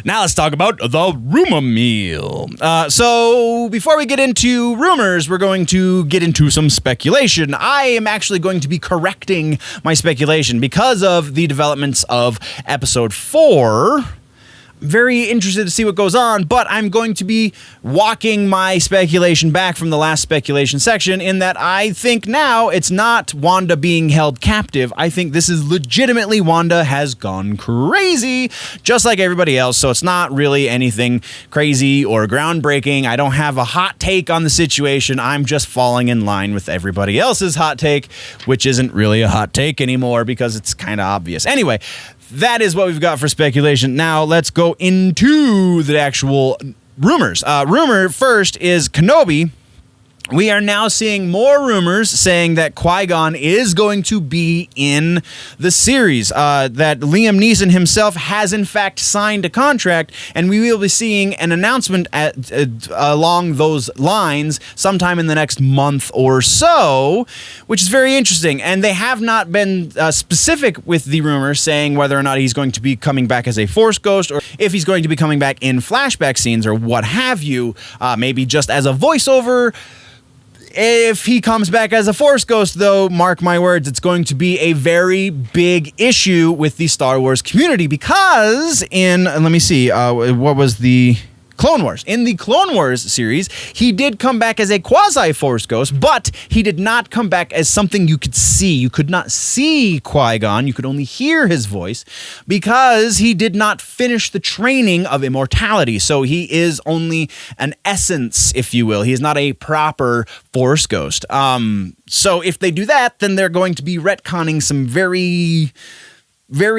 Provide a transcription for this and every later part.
Now let's talk about the rumor mill. So before we get into rumors, we're going to get into some speculation. I am actually going to be correcting my speculation because of the developments of episode 4. Very interested to see what goes on, but I'm going to be walking my speculation back from the last speculation section in that I think now it's not Wanda being held captive. I think this is legitimately Wanda has gone crazy, just like everybody else, so it's not really anything crazy or groundbreaking. I don't have a hot take on the situation. I'm just falling in line with everybody else's hot take, which isn't really a hot take anymore because it's kind of obvious. Anyway, that is what we've got for speculation. Now, let's go into the actual rumors. Rumor first is Kenobi. We are now seeing more rumors saying that Qui-Gon is going to be in the series, that Liam Neeson himself has in fact signed a contract, and we will be seeing an announcement along those lines sometime in the next month or so, which is very interesting. And they have not been specific with the rumors saying whether or not he's going to be coming back as a Force ghost or if he's going to be coming back in flashback scenes or what have you, maybe just as a voiceover. If he comes back as a Force ghost, though, mark my words, it's going to be a very big issue with the Star Wars community because let me see, what was the Clone Wars. In the Clone Wars series, he did come back as a quasi-Force ghost, but he did not come back as something you could see. You could not see Qui-Gon. You could only hear his voice because he did not finish the training of immortality. So he is only an essence, if you will. He is not a proper Force ghost. So if they do that, then they're going to be retconning some very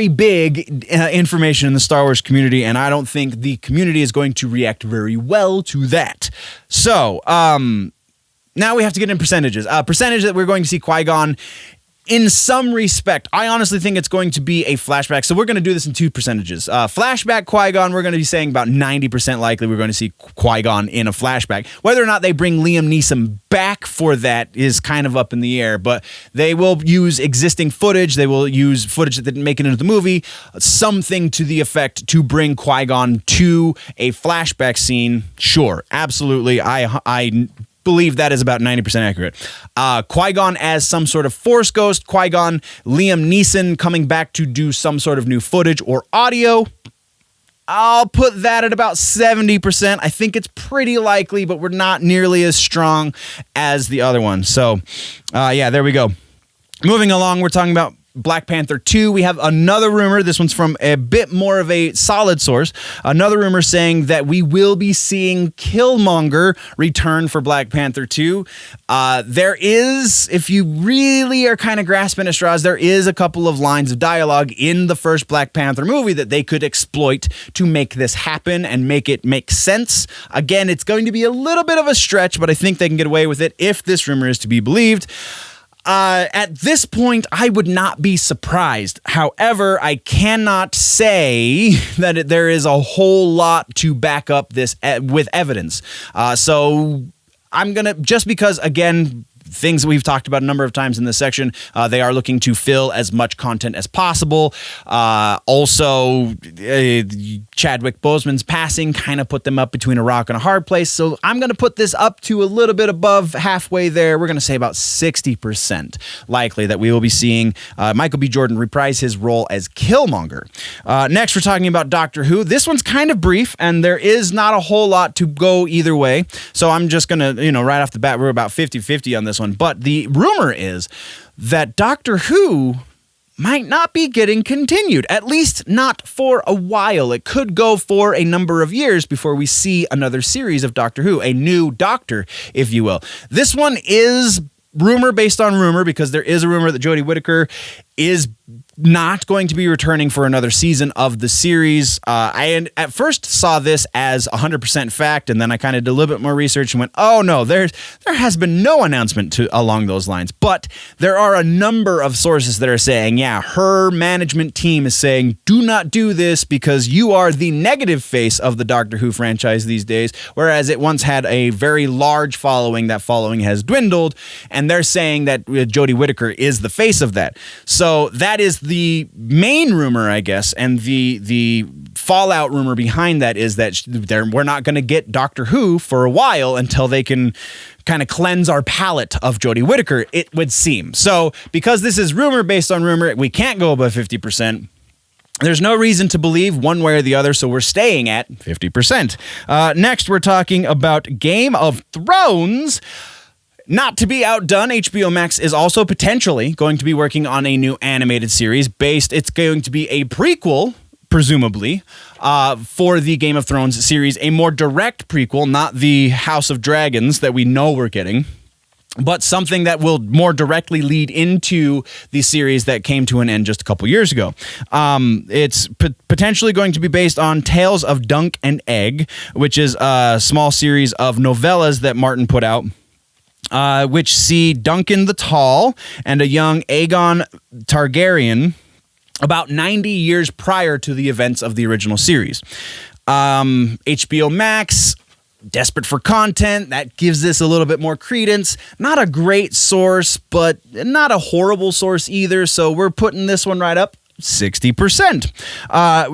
big information in the Star Wars community, and I don't think the community is going to react very well to that. So, now we have to get in percentages. Percentage that we're going to see Qui-Gon in some respect. I honestly think it's going to be a flashback, so we're going to do this in 2 percentages. Flashback Qui-Gon, we're going to be saying about 90% likely we're going to see Qui-Gon in a flashback. Whether or not they bring Liam Neeson back for that is kind of up in the air, but they will use existing footage. They will use footage that didn't make it into the movie, something to the effect to bring Qui-Gon to a flashback scene. Sure, absolutely. I believe that is about 90% accurate. Qui-Gon as some sort of Force ghost, Qui-Gon, Liam Neeson coming back to do some sort of new footage or audio. I'll put that at about 70%. I think it's pretty likely, but we're not nearly as strong as the other one. So, yeah, there we go. Moving along, we're talking about Black Panther 2. We have another rumor. This one's from a bit more of a solid source. Another rumor saying that we will be seeing Killmonger return for Black Panther 2. There is, if you really are kind of grasping at straws, there is a couple of lines of dialogue in the first Black Panther movie that they could exploit to make this happen and make it make sense. Again, it's going to be a little bit of a stretch, but I think they can get away with it if this rumor is to be believed. At this point, I would not be surprised. However, I cannot say that there is a whole lot to back up this with evidence. So I'm going to, just because, again, things that we've talked about a number of times in this section, they are looking to fill as much content as possible. Also, Chadwick Boseman's passing kind of put them up between a rock and a hard place. So I'm going to put this up to a little bit above halfway there. We're going to say about 60% likely that we will be seeing Michael B. Jordan reprise his role as Killmonger. Next, we're talking about Doctor Who. This one's kind of brief, and there is not a whole lot to go either way. So I'm just going to, right off the bat, we're about 50-50 on this one. But the rumor is that Doctor Who might not be getting continued, at least not for a while. It could go for a number of years before we see another series of Doctor Who, a new Doctor, if you will. This one is rumor based on rumor because there is a rumor that Jodie Whittaker is not going to be returning for another season of the series. I at first saw this as 100% fact, and then I kind of did a little bit more research and went, oh no, there has been no announcement along those lines. But there are a number of sources that are saying, yeah, her management team is saying, do not do this because you are the negative face of the Doctor Who franchise these days, whereas it once had a very large following. That following has dwindled, and they're saying that Jodie Whittaker is the face of that. So So that is the main rumor, I guess, and the fallout rumor behind that is that we're not going to get Doctor Who for a while until they can kind of cleanse our palate of Jodie Whittaker, it would seem. So because this is rumor based on rumor, we can't go above 50%. There's no reason to believe one way or the other, so we're staying at 50%. Next, we're talking about Game of Thrones. Not to be outdone, HBO Max is also potentially going to be working on a new animated series it's going to be a prequel, presumably, for the Game of Thrones series, a more direct prequel, not the House of Dragons that we know we're getting, but something that will more directly lead into the series that came to an end just a couple years ago. It's potentially going to be based on Tales of Dunk and Egg, which is a small series of novellas that Martin put out, which see Duncan the Tall and a young Aegon Targaryen about 90 years prior to the events of the original series. HBO Max, desperate for content, that gives this a little bit more credence. Not a great source, but not a horrible source either, so we're putting this one right up 60%.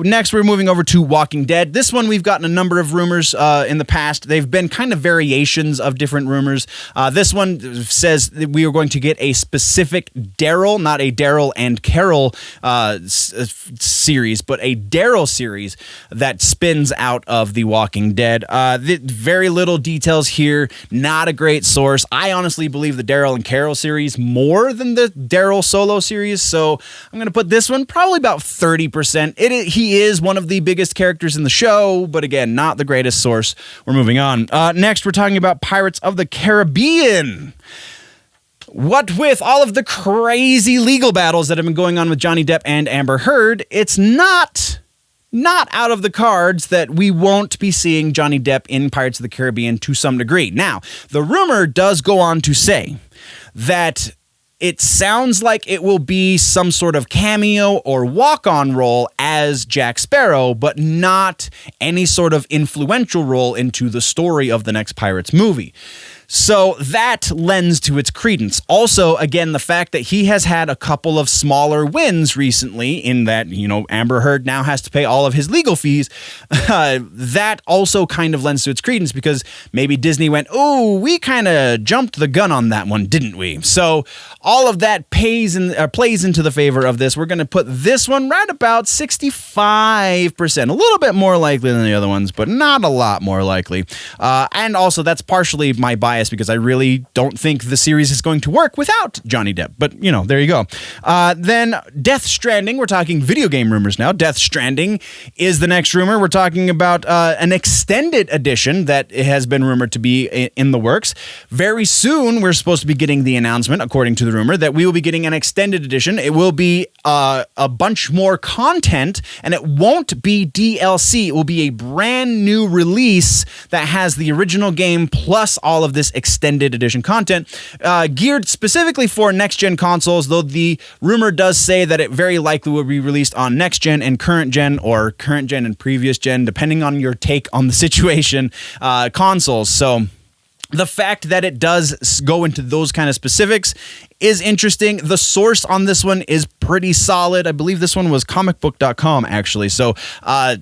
Next, we're moving over to Walking Dead. This one, we've gotten a number of rumors in the past. They've been kind of variations of different rumors. This one says that we are going to get a specific Daryl, not a Daryl and Carol series, but a Daryl series that spins out of The Walking Dead. Very little details here. Not a great source. I honestly believe the Daryl and Carol series more than the Daryl solo series, so I'm going to put this one probably about 30%. He is one of the biggest characters in the show, but again, not the greatest source. We're moving on. Next, we're talking about Pirates of the Caribbean. What with all of the crazy legal battles that have been going on with Johnny Depp and Amber Heard, it's not out of the cards that we won't be seeing Johnny Depp in Pirates of the Caribbean to some degree. Now, the rumor does go on to say that it sounds like it will be some sort of cameo or walk-on role as Jack Sparrow, but not any sort of influential role into the story of the next Pirates movie. So that lends to its credence. Also, again, the fact that he has had a couple of smaller wins recently in that, Amber Heard now has to pay all of his legal fees, that also kind of lends to its credence because maybe Disney went, oh, we kind of jumped the gun on that one, didn't we? So all of that plays into the favor of this. We're going to put this one right about 65%, a little bit more likely than the other ones, but not a lot more likely. And also, that's partially my bias because I really don't think the series is going to work without Johnny Depp. But, there you go. Then Death Stranding. We're talking video game rumors now. Death Stranding is the next rumor. We're talking about an extended edition that has been rumored to be in the works. Very soon, we're supposed to be getting the announcement, according to the rumor, that we will be getting an extended edition. It will be a bunch more content, and it won't be DLC. It will be a brand new release that has the original game plus all of this extended edition content, geared specifically for next-gen consoles, though the rumor does say that it very likely will be released on next-gen and current-gen, or current-gen and previous-gen, depending on your take on the situation, consoles. So the fact that it does go into those kind of specifics is interesting. The source on this one is pretty solid. I believe this one was comicbook.com, actually. So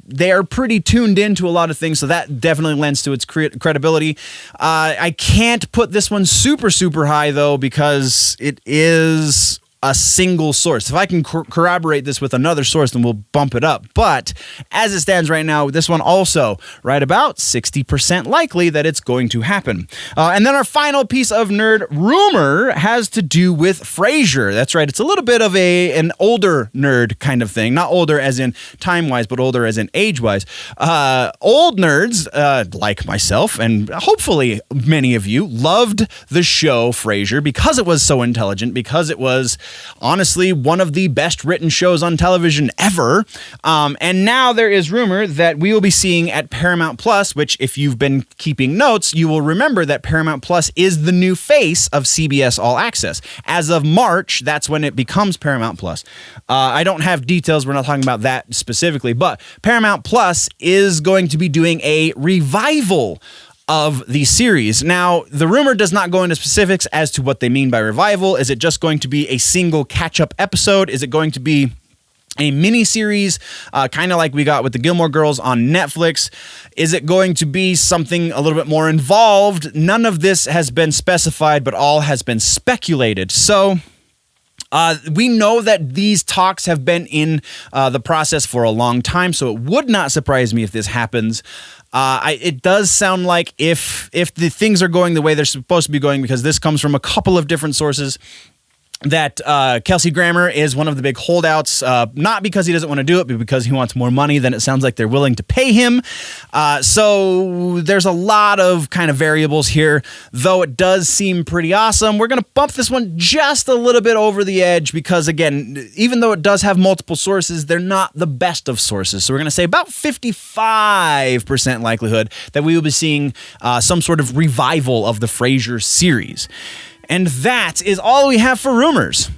they are pretty tuned into a lot of things, so that definitely lends to its credibility. I can't put this one super, super high, though, because it is a single source. If I can corroborate this with another source, then we'll bump it up. But as it stands right now, this one also right about 60% likely that it's going to happen. And then our final piece of nerd rumor has to do with Frasier. That's right. It's a little bit of an older nerd kind of thing. Not older as in time-wise, but older as in age-wise. Old nerds, like myself, and hopefully many of you, loved the show Frasier because it was so intelligent, because it was honestly one of the best written shows on television ever. And now there is rumor that we will be seeing at Paramount Plus, which if you've been keeping notes, you will remember that Paramount Plus is the new face of CBS All Access. As of March, that's when it becomes Paramount Plus. I don't have details. We're not talking about that specifically, but Paramount Plus is going to be doing a revival of the series. Now, the rumor does not go into specifics as to what they mean by revival. Is it just going to be a single catch-up episode? Is it going to be a mini-series, kind of like we got with the Gilmore Girls on Netflix? Is it going to be something a little bit more involved? None of this has been specified, but all has been speculated. So we know that these talks have been in the process for a long time, so it would not surprise me if this happens. It does sound like if the things are going the way they're supposed to be going, because this comes from a couple of different sources, that Kelsey Grammer is one of the big holdouts, not because he doesn't want to do it, but because he wants more money than it sounds like they're willing to pay him. So there's a lot of kind of variables here, though it does seem pretty awesome. We're going to bump this one just a little bit over the edge because, again, even though it does have multiple sources, they're not the best of sources. So we're going to say about 55% likelihood that we will be seeing some sort of revival of the Frasier series. And that is all we have for rumors.